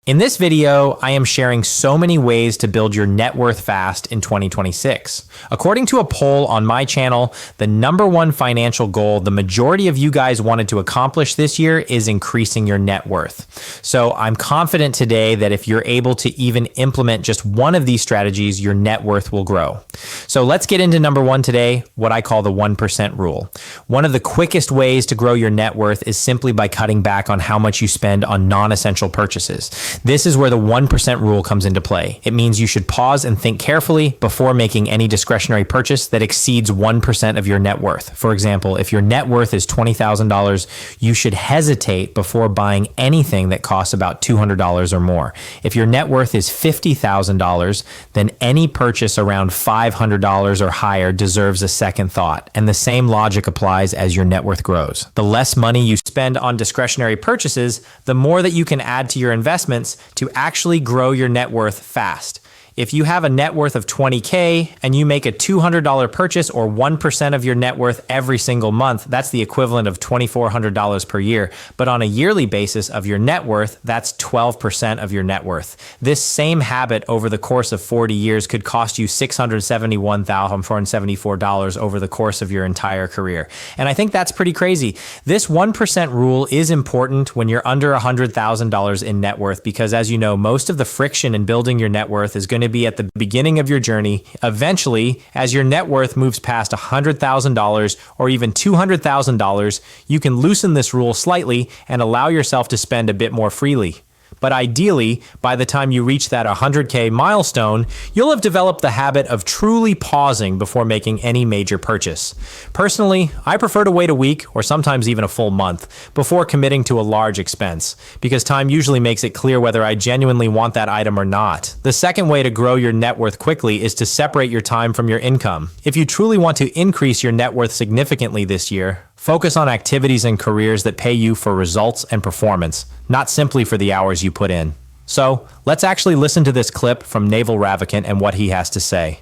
In this video, I am sharing so many ways to build your net worth fast in 2026. According to a poll on my channel, the #1 financial goal the majority of you guys wanted to accomplish this year is increasing your net worth. So I'm confident today that if you're able to even implement just one of these strategies, your net worth will grow. So let's get into #1 today, what I call the 1% rule. One of the quickest ways to grow your net worth is simply by cutting back on how much you spend on non-essential purchases. This is where the 1% rule comes into play. It means you should pause and think carefully before making any discretionary purchase that exceeds 1% of your net worth. For example, if your net worth is $20,000, you should hesitate before buying anything that costs about $200 or more. If your net worth is $50,000, then any purchase around $500 or higher deserves a second thought. And the same logic applies as your net worth grows. The less money you spend on discretionary purchases, the more that you can add to your investments to actually grow your net worth fast. If you have a net worth of $20K and you make a $200 purchase or 1% of your net worth every single month, that's the equivalent of $2,400 per year. But on a yearly basis of your net worth, that's 12% of your net worth. This same habit over the course of 40 years could cost you $671,474 over the course of your entire career. And I think that's pretty crazy. This 1% rule is important when you're under $100,000 in net worth because, as you know, most of the friction in building your net worth is going to be at the beginning of your journey. Eventually, as your net worth moves past $100,000 or even $200,000, you can loosen this rule slightly and allow yourself to spend a bit more freely. But ideally, by the time you reach that 100K milestone, you'll have developed the habit of truly pausing before making any major purchase. Personally, I prefer to wait a week or sometimes even a full month before committing to a large expense, because time usually makes it clear whether I genuinely want that item or not. The second way to grow your net worth quickly is to separate your time from your income. If you truly want to increase your net worth significantly this year, focus on activities and careers that pay you for results and performance, not simply for the hours you put in. So let's actually listen to this clip from Naval Ravikant and what he has to say.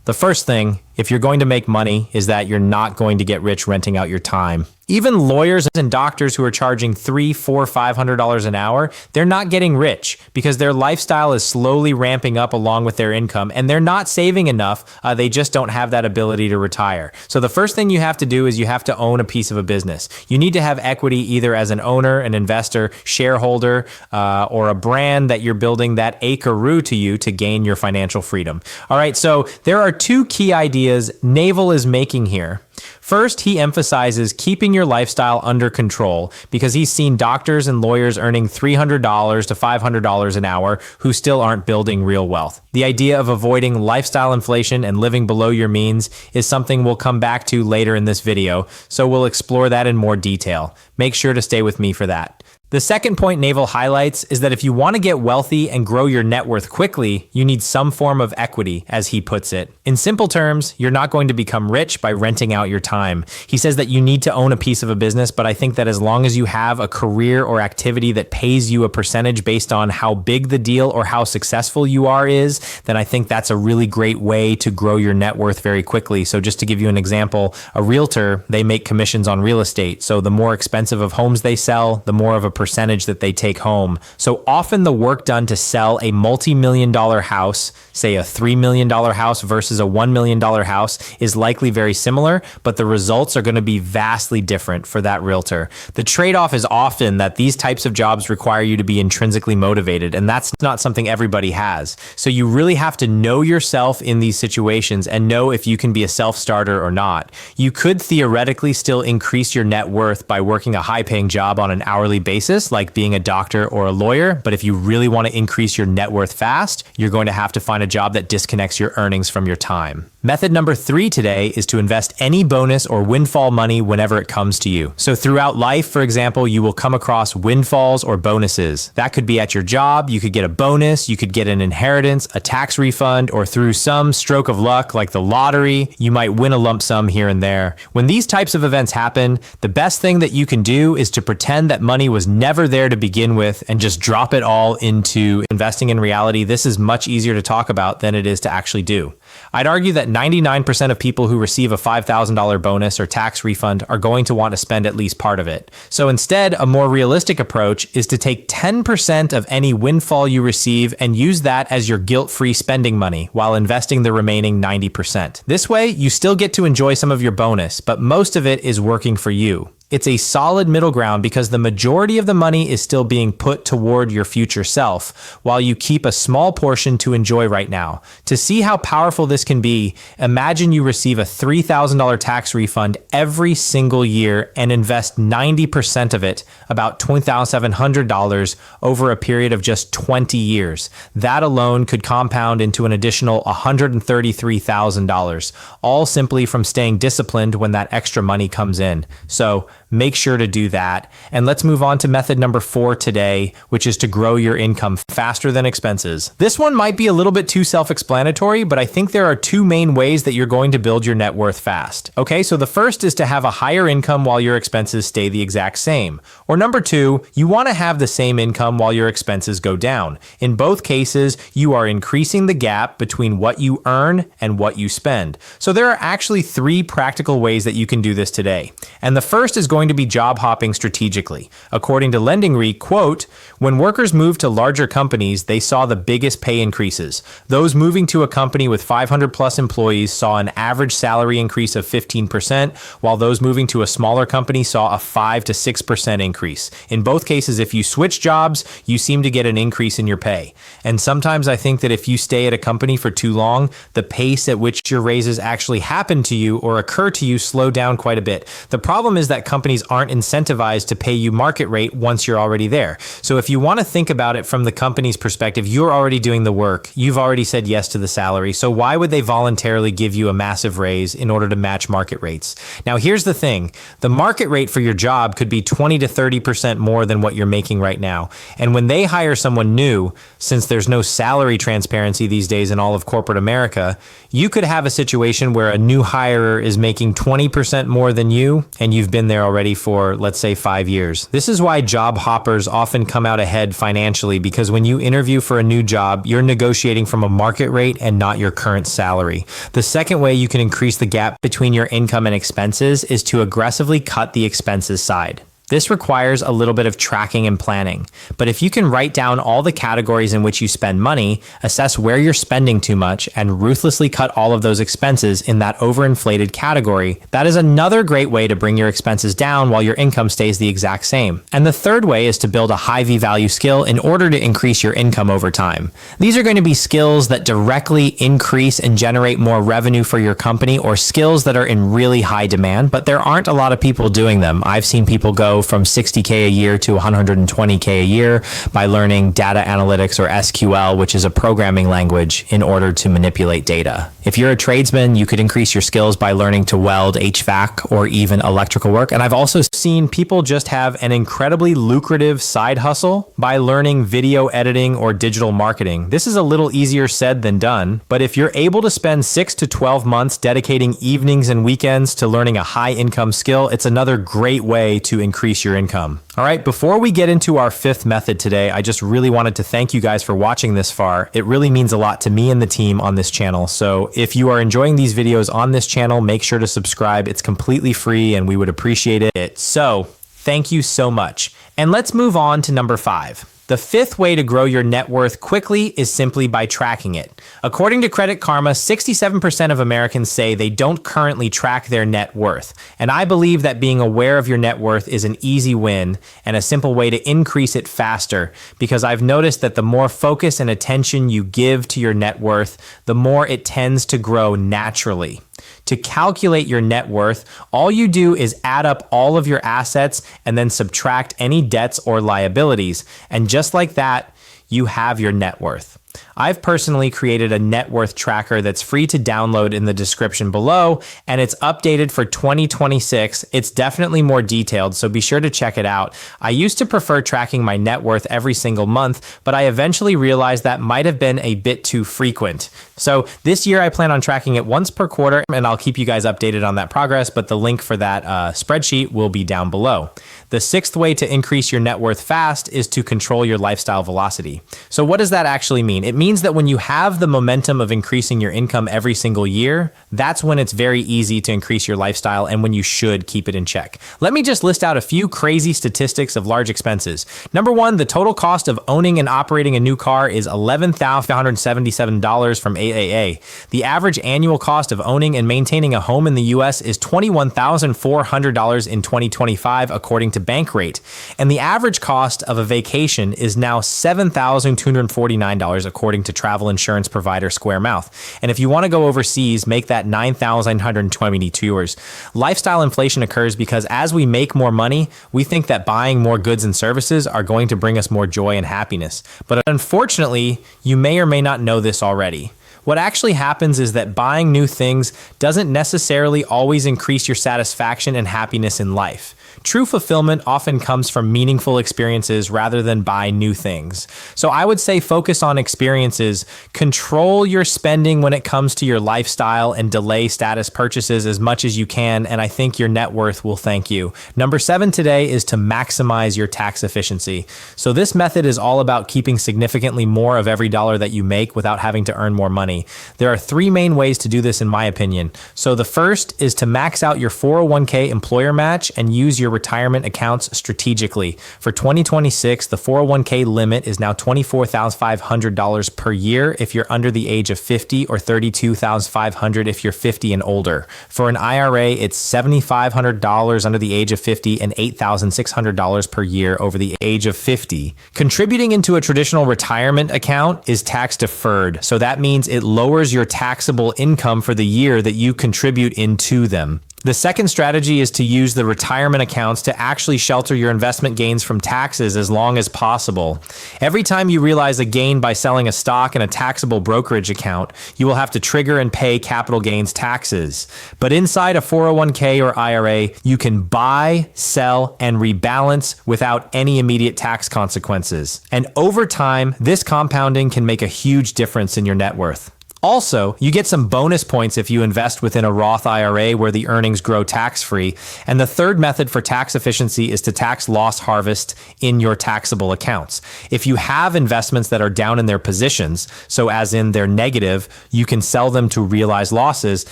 The first thing, if you're going to make money, is that you're not going to get rich renting out your time. Even lawyers and doctors who are charging $300, $400, $500 an hour, they're not getting rich because their lifestyle is slowly ramping up along with their income and they're not saving enough. They just don't have that ability to retire. So the first thing you have to do is you have to own a piece of a business. You need to have equity either as an owner, an investor, shareholder, or a brand that you're building that acre to you to gain your financial freedom. All right, so there are two key ideas Naval is making here. First, he emphasizes keeping your lifestyle under control because he's seen doctors and lawyers earning $300 to $500 an hour who still aren't building real wealth. The idea of avoiding lifestyle inflation and living below your means is something we'll come back to later in this video, so we'll explore that in more detail. Make sure to stay with me for that. The second point Naval highlights is that if you want to get wealthy and grow your net worth quickly, you need some form of equity, as he puts it. In simple terms, you're not going to become rich by renting out your time. He says that you need to own a piece of a business, but I think that as long as you have a career or activity that pays you a percentage based on how big the deal or how successful you are is, then I think that's a really great way to grow your net worth very quickly. So just to give you an example, a realtor, they make commissions on real estate. So the more expensive of homes they sell, the more of a percentage that they take home. So often the work done to sell a multi-million-dollar house, say a $3 million house versus a $1 million house, is likely very similar, but the results are going to be vastly different for that realtor. The trade-off is often that these types of jobs require you to be intrinsically motivated, and that's not something everybody has. So you really have to know yourself in these situations and know if you can be a self-starter or not. You could theoretically still increase your net worth by working a high-paying job on an hourly basis, like being a doctor or a lawyer, but if you really want to increase your net worth fast, you're going to have to find a job that disconnects your earnings from your time. Method number 3 today is to invest any bonus or windfall money whenever it comes to you. So throughout life, for example, you will come across windfalls or bonuses. That could be at your job, you could get a bonus, you could get an inheritance, a tax refund, or through some stroke of luck like the lottery, you might win a lump sum here and there. When these types of events happen, the best thing that you can do is to pretend that money was never there to begin with and just drop it all into investing in reality, this is much easier to talk about than it is to actually do. I'd argue that 99% of people who receive a $5,000 bonus or tax refund are going to want to spend at least part of it. So instead, a more realistic approach is to take 10% of any windfall you receive and use that as your guilt-free spending money while investing the remaining 90%. This way, you still get to enjoy some of your bonus, but most of it is working for you. It's a solid middle ground because the majority of the money is still being put toward your future self, while you keep a small portion to enjoy right now. To see how powerful this can be, imagine you receive a $3,000 tax refund every single year and invest 90% of it, about $2,700, over a period of just 20 years. That alone could compound into an additional $133,000, all simply from staying disciplined when that extra money comes in. So make sure to do that. And let's move on to method number 4 today, which is to grow your income faster than expenses. This one might be a little bit too self-explanatory, but I think there are 2 main ways that you're going to build your net worth fast. Okay, so the first is to have a higher income while your expenses stay the exact same. Or number 2, you want to have the same income while your expenses go down. In both cases, you are increasing the gap between what you earn and what you spend. So there are actually 3 practical ways that you can do this today. And the first is going to be job hopping strategically. According to LendingRe, quote, "When workers moved to larger companies, they saw the biggest pay increases. Those moving to a company with 500 plus employees saw an average salary increase of 15%, while those moving to a smaller company saw a 5 to 6% increase. In both cases, if you switch jobs, you seem to get an increase in your pay. And sometimes I think that if you stay at a company for too long, the pace at which your raises actually happen to you or occur to you slow down quite a bit. The problem is that companies aren't incentivized to pay you market rate once you're already there. So if you want to think about it from the company's perspective, you're already doing the work. You've already said yes to the salary. So why would they voluntarily give you a massive raise in order to match market rates? Now, here's the thing. The market rate for your job could be 20 to 30% more than what you're making right now. And when they hire someone new, since there's no salary transparency these days in all of corporate America, you could have a situation where a new hirer is making 20% more than you, and you've been there already for, let's say, 5 years. This is why job hoppers often come out ahead financially, because when you interview for a new job, you're negotiating from a market rate and not your current salary. The second way you can increase the gap between your income and expenses is to aggressively cut the expenses side. This requires a little bit of tracking and planning, but if you can write down all the categories in which you spend money, assess where you're spending too much, and ruthlessly cut all of those expenses in that overinflated category, that is another great way to bring your expenses down while your income stays the exact same. And the third way is to build a high V-value skill in order to increase your income over time. These are going to be skills that directly increase and generate more revenue for your company, or skills that are in really high demand, but there aren't a lot of people doing them. I've seen people go from 60K a year to 120K a year by learning data analytics or SQL, which is a programming language, in order to manipulate data. If you're a tradesman, you could increase your skills by learning to weld, HVAC, or even electrical work. And I've also seen people just have an incredibly lucrative side hustle by learning video editing or digital marketing. This is a little easier said than done, but if you're able to spend 6 to 12 months dedicating evenings and weekends to learning a high income skill, it's another great way to increase your income. All right, before we get into our 5th method today, I just really wanted to thank you guys for watching this far. It really means a lot to me and the team on this channel. So if you are enjoying these videos on this channel, make sure to subscribe. It's completely free and we would appreciate it. So thank you so much. And let's move on to number 5. The 5th way to grow your net worth quickly is simply by tracking it. According to Credit Karma, 67% of Americans say they don't currently track their net worth. And I believe that being aware of your net worth is an easy win and a simple way to increase it faster, because I've noticed that the more focus and attention you give to your net worth, the more it tends to grow naturally. To calculate your net worth, all you do is add up all of your assets and then subtract any debts or liabilities. And just like that, you have your net worth. I've personally created a net worth tracker that's free to download in the description below, and it's updated for 2026. It's definitely more detailed, so be sure to check it out. I used to prefer tracking my net worth every single month, but I eventually realized that might have been a bit too frequent. So this year I plan on tracking it once per quarter, and I'll keep you guys updated on that progress, but the link for that spreadsheet will be down below. The sixth way to increase your net worth fast is to control your lifestyle velocity. So what does that actually mean? It means that when you have the momentum of increasing your income every single year, that's when it's very easy to increase your lifestyle and when you should keep it in check. Let me just list out a few crazy statistics of large expenses. Number one, the total cost of owning and operating a new car is $11,577 from AAA. The average annual cost of owning and maintaining a home in the US is $21,400 in 2025, according to Bankrate. And the average cost of a vacation is now $7,249, according to travel insurance provider Squaremouth. And if you want to go overseas, make that $9,922. Lifestyle inflation occurs because as we make more money, we think that buying more goods and services are going to bring us more joy and happiness. But unfortunately, you may or may not know this already. What actually happens is that buying new things doesn't necessarily always increase your satisfaction and happiness in life. True fulfillment often comes from meaningful experiences rather than buy new things. So I would say focus on experiences, control your spending when it comes to your lifestyle, and delay status purchases as much as you can, and I think your net worth will thank you. Number 7 today is to maximize your tax efficiency. So this method is all about keeping significantly more of every dollar that you make without having to earn more money. There are 3 main ways to do this in my opinion. So the first is to max out your 401k employer match and use your retirement accounts strategically. For 2026, the 401k limit is now $24,500 per year if you're under the age of 50 or $32,500 if you're 50 and older. For an IRA, it's $7,500 under the age of 50 and $8,600 per year over the age of 50. Contributing into a traditional retirement account is tax deferred, so that means it lowers your taxable income for the year that you contribute into them. The second strategy is to use the retirement accounts to actually shelter your investment gains from taxes as long as possible. Every time you realize a gain by selling a stock in a taxable brokerage account, you will have to trigger and pay capital gains taxes. But inside a 401k or IRA, you can buy, sell, and rebalance without any immediate tax consequences. And over time, this compounding can make a huge difference in your net worth. Also, you get some bonus points if you invest within a Roth IRA where the earnings grow tax-free. And the third method for tax efficiency is to tax loss harvest in your taxable accounts. If you have investments that are down in their positions, so as in they're negative, you can sell them to realize losses,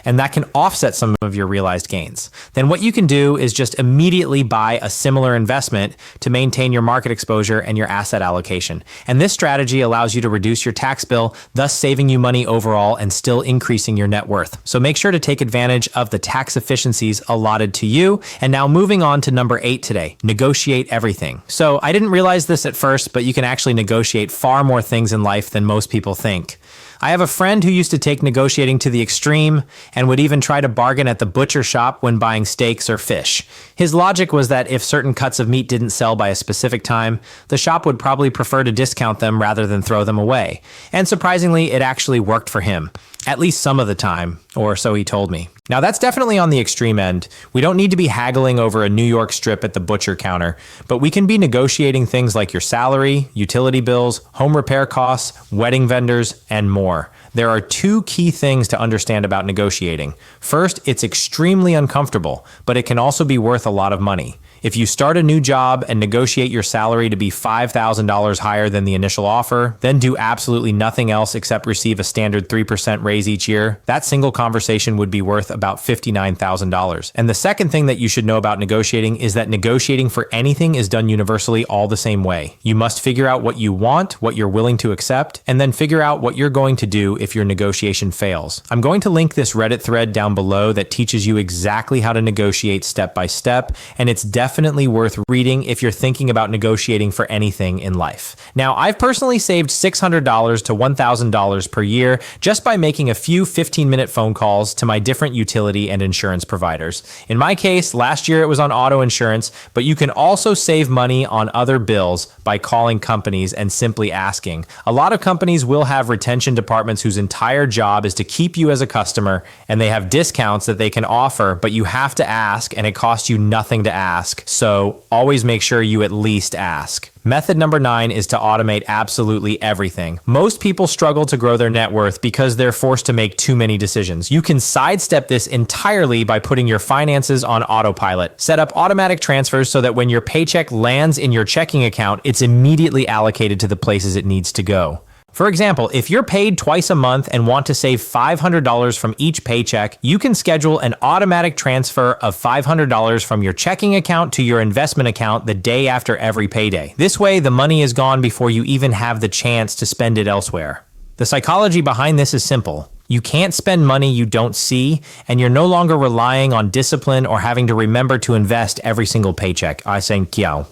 and that can offset some of your realized gains. Then what you can do is just immediately buy a similar investment to maintain your market exposure and your asset allocation. And this strategy allows you to reduce your tax bill, thus saving you money overall and still increasing your net worth. So make sure to take advantage of the tax efficiencies allotted to you. And now moving on to number 8 today, negotiate everything. So I didn't realize this at first, but you can actually negotiate far more things in life than most people think. I have a friend who used to take negotiating to the extreme and would even try to bargain at the butcher shop when buying steaks or fish. His logic was that if certain cuts of meat didn't sell by a specific time, the shop would probably prefer to discount them rather than throw them away. And surprisingly, it actually worked for him. At least some of the time, or so he told me. Now that's definitely on the extreme end. We don't need to be haggling over a New York strip at the butcher counter, but we can be negotiating things like your salary, utility bills, home repair costs, wedding vendors, and more. There are 2 key things to understand about negotiating. First, it's extremely uncomfortable, but it can also be worth a lot of money. If you start a new job and negotiate your salary to be $5,000 higher than the initial offer, then do absolutely nothing else except receive a standard 3% raise each year, that single conversation would be worth about $59,000. And the second thing that you should know about negotiating is that negotiating for anything is done universally all the same way. You must figure out what you want, what you're willing to accept, and then figure out what you're going to do if your negotiation fails. I'm going to link this Reddit thread down below that teaches you exactly how to negotiate step by step, and it's definitely definitely worth reading if you're thinking about negotiating for anything in life. Now, I've personally saved $600 to $1,000 per year just by making a few 15-minute phone calls to my different utility and insurance providers. In my case, last year it was on auto insurance, but you can also save money on other bills by calling companies and simply asking. A lot of companies will have retention departments whose entire job is to keep you as a customer, and they have discounts that they can offer, but you have to ask, and it costs you nothing to ask. So always make sure you at least ask. Method number 9 is to automate absolutely everything. Most people struggle to grow their net worth because they're forced to make too many decisions. You can sidestep this entirely by putting your finances on autopilot. Set up automatic transfers so that when your paycheck lands in your checking account, it's immediately allocated to the places it needs to go. For example, if you're paid twice a month and want to save $500 from each paycheck, you can schedule an automatic transfer of $500 from your checking account to your investment account the day after every payday. This way, the money is gone before you even have the chance to spend it elsewhere. The psychology behind this is simple. You can't spend money you don't see, and you're no longer relying on discipline or having to remember to invest every single paycheck. I say kiao.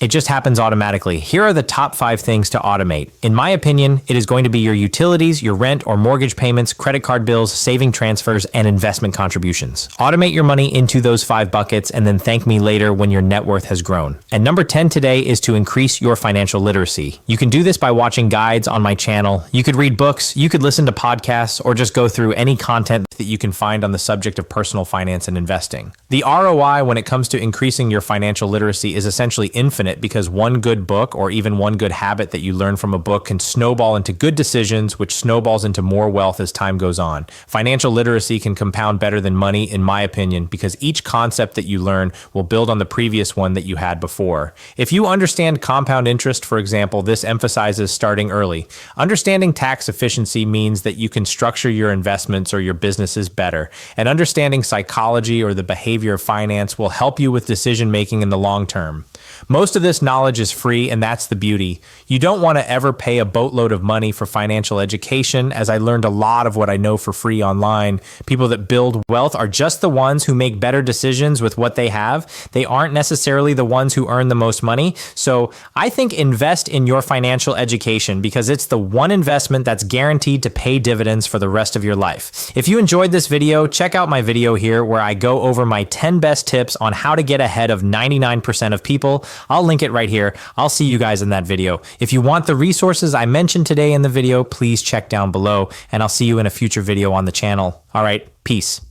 It just happens automatically. Here are the top 5 things to automate. In my opinion, it is going to be your utilities, your rent or mortgage payments, credit card bills, saving transfers, and investment contributions. Automate your money into those 5 buckets and then thank me later when your net worth has grown. And number 10 today is to increase your financial literacy. You can do this by watching guides on my channel. You could read books, you could listen to podcasts, or just go through any content that you can find on the subject of personal finance and investing. The ROI when it comes to increasing your financial literacy is essentially infinite, because one good book or even one good habit that you learn from a book can snowball into good decisions, which snowballs into more wealth as time goes on. Financial literacy can compound better than money, in my opinion, because each concept that you learn will build on the previous one that you had before. If you understand compound interest, for example, this emphasizes starting early. Understanding tax efficiency means that you can structure your investments or your businesses better. And understanding psychology or the behavior of finance will help you with decision making in the long term. Most of this knowledge is free, and that's the beauty. You don't want to ever pay a boatload of money for financial education, as I learned a lot of what I know for free online. People that build wealth are just the ones who make better decisions with what they have. They aren't necessarily the ones who earn the most money. So I think invest in your financial education, because it's the one investment that's guaranteed to pay dividends for the rest of your life. If you enjoyed this video, check out my video here where I go over my 10 best tips on how to get ahead of 99% of people. I'll link it right here. I'll see you guys in that video. If you want the resources I mentioned today in the video, please check down below, and I'll see you in a future video on the channel. All right, peace.